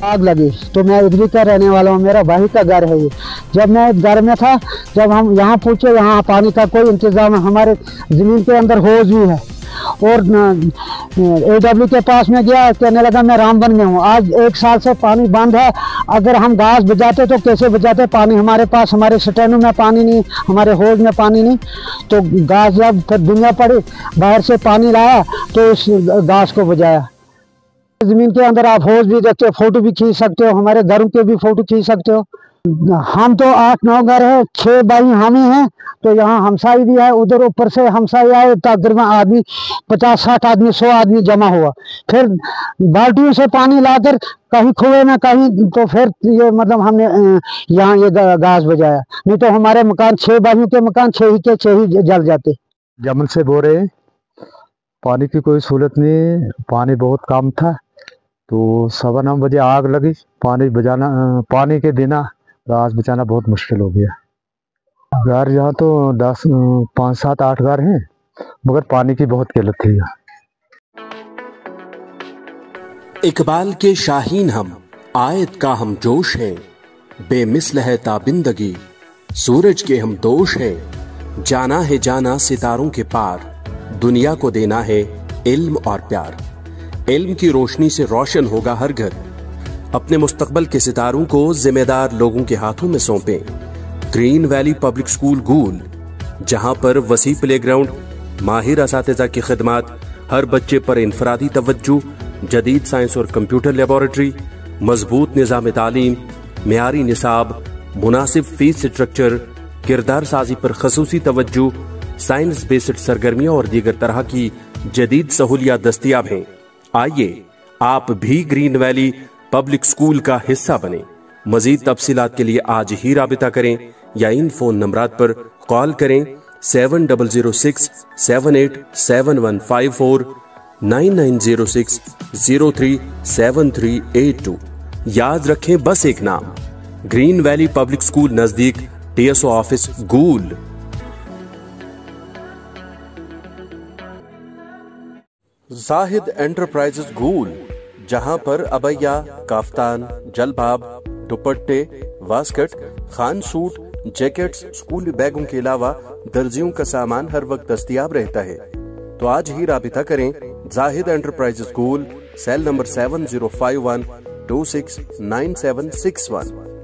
आग लगी तो मैं इधर का रहने वाला हूँ, मेरा भाई का घर है ये। जब मैं घर में था, जब हम यहाँ पूछे, यहाँ पानी का कोई इंतजाम है, हमारे ज़मीन के अंदर होज भी है। और AW के पास में गया, कहने लगा मैं रामबन में हूँ। आज 1 साल से पानी बंद है। अगर हम घास बजाते तो कैसे बजाते? पानी हमारे पास, हमारे स्टैंडों में पानी नहीं, हमारे होज में पानी नहीं। तो घास जब फिर दुनिया पड़ी, बाहर से पानी लाया तो उस घास को बजाया। जमीन के अंदर आप होज भी देखते हो, फोटो भी खींच सकते हो, हमारे घरों के भी फोटो खींच सकते हो। हम तो 8-9 घर है, 6 भाई हम ही हैं। तो यहाँ हमसाई भी है, उधर ऊपर से हमसाई आए, तकरीबन आदमी 50-60 आदमी, 100 आदमी जमा हुआ। फिर बाल्टियों से पानी लाकर कहीं कुएं में, कहीं तो फिर ये मतलब हमने यहाँ ये घास बजाया। नहीं तो हमारे मकान 6 भाइयों के मकान 6 ही के 6 ही जल जाते। जमन से बोल रहे, पानी की कोई सहूलत नहीं, पानी बहुत कम था। तो 9:15 बजे आग लगी। पानी के बिना घास बचाना बहुत मुश्किल हो गया। घर यहाँ तो 5-7-8 घर हैं, मगर पानी की बहुत किल्लत थी यहाँ। इकबाल के शाहीन हम, आयत का हम जोश हैं, बेमिसल है ताबिंदगी, सूरज के हम दोष हैं। जाना है जाना सितारों के पार, दुनिया को देना है इल्म और प्यार। इल्म की रोशनी से रोशन होगा हर घर। अपने मुस्तकबल के सितारों को जिम्मेदार लोगों के हाथों में सौंपें। ग्रीन वैली पब्लिक स्कूल गूल, जहां पर वसी प्लेग्राउंड, माहिर असातिज़ा की खिदमत, हर बच्चे पर इनफरादी तवज्जो, जदीद साइंस और कंप्यूटर लेबोरेटरी, मजबूत निज़ाम तालीम, मेयारी निसाब, मुनासिब फीस स्ट्रक्चर, किरदार साजी पर खसूसी तवज्जो, साइंस बेस्ड सरगर्मियां और दीगर तरह की जदीद सहूलियात दस्तयाब हैं। आइए आप भी ग्रीन वैली पब्लिक स्कूल का हिस्सा बने। मजीद तफसीलात के लिए आज ही राबिता करें या इन फोन नंबरात पर कॉल करें 7006787154, 9906037382। याद रखें बस एक नाम, ग्रीन वैली पब्लिक स्कूल, नजदीक TSO ऑफिस गूल। जाहिद एंटरप्राइजेज गूल, जहां पर अबैया, काफ्तान, जलबाब, दुपट्टे, वास्कट, खान सूट, जैकेट्स, स्कूली बैगों के अलावा दर्जियों का सामान हर वक्त दस्तयाब रहता है। तो आज ही राबिता करें जाहिद एंटरप्राइजेज गूल, सेल नंबर 7051269761।